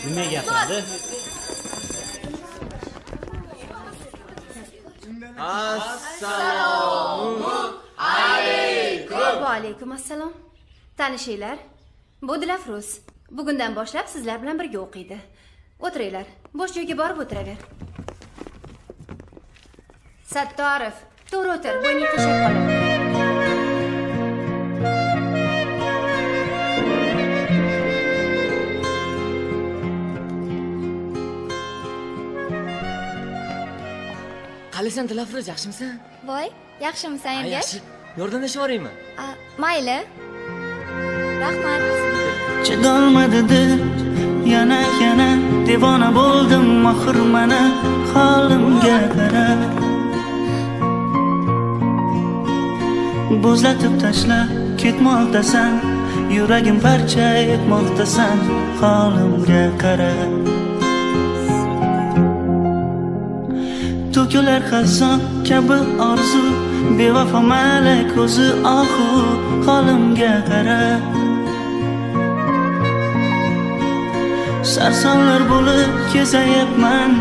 Nima gapiradi? Assalomu alaykum. Va alaykum assalom. Tanishinglar. Bu Dilafruz. Bugundan boshlab sizlar bilan birga o'qiydi. O'tiringlar. Bo'sh joyga borib o'tiraver. Sattorov, to'g'ri o'tir, bo'yning qiyshab qoladi. Qalisan Dilafruz, yaxshimisan? Voy, yaxshimisan Ergash? Yaxshi. Yordamlashib yuboraymi? Mayli. Rahmat. Chidolmadi dil, yana devona bo'ldim oxir mana holimga qara. Bo'zlatib tashlab ketmoqdasan, yuragim parcha etmoqdasan, holimga qara. To'kilar xazon kabi orzu, bevafo malak ko'zi ohu, holimga qara. Sarsonlar bo'lib kezayapman,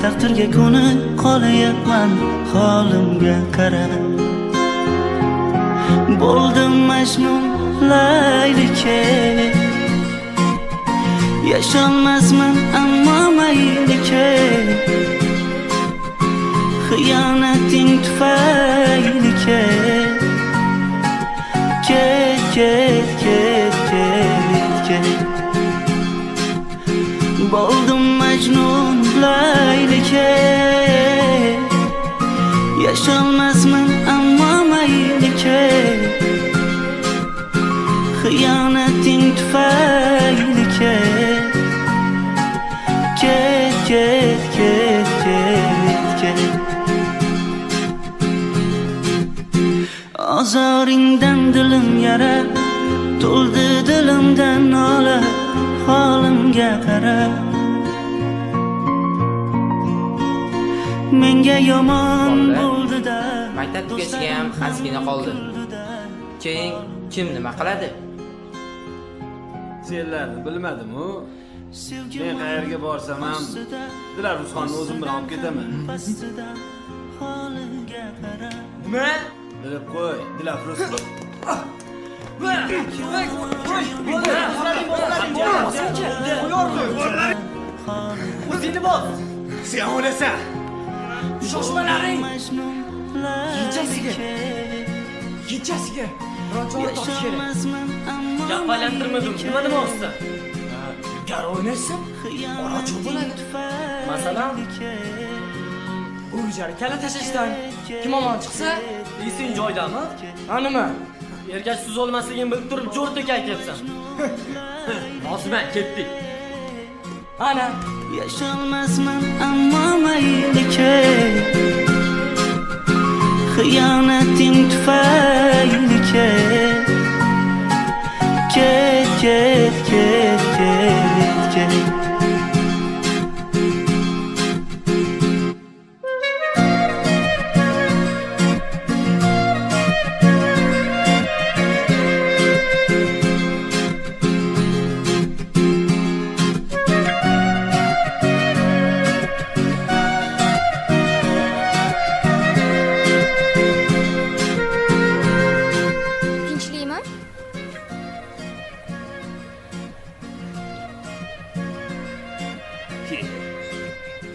taqdirga ko'nib qolayapman, holimga qara. Bo'ldim Majnun Laylike, yasholmasman ammo maylike. Xiyonating tufayli ket. Bo'ldim Majnun Laylike, yasholmasman ammo maylike. Xiyonating tufayli ket. Ozoringdan dilim yara, to'ldi dilimdan nola, holimga qara. Menga yomon bo'ldi-da, maktab tugashiga ham xasgina qoldi. Keyin kim nima qiladi? Senlarni bilmadim-ku. Men qayerga borsam ham Dilafruzxonni o'zim bilan olib ketaman. Nima? Bilib qo'y, Dilafruz. O'zingni bos. Sen o'lasan. Shoshmalaring. Kechasiga. Biron topish kerak. Gaplantirmadim. Nima olsa? Gar o'ynashsam, orachi bo'ladi. Masalan, o'jar kala tashishdan kim omon chiqsa, esing joydami? Nima? Ergash siz olmasligini bilib turib, jo'rdak aytyapsan. Osman, ketdik. Ana, yasholmasman ammo maylike. Xiyonating tufayli ket. Tinchlikmi?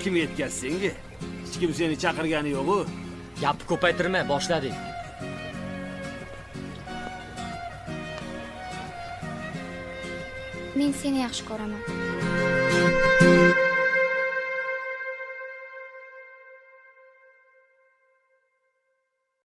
Kim yetkazdi senga? Hech kim seni chaqirgani yo'q-ku. Gapni ko'paytirma, boshladik. Men seni yaxshi ko'raman.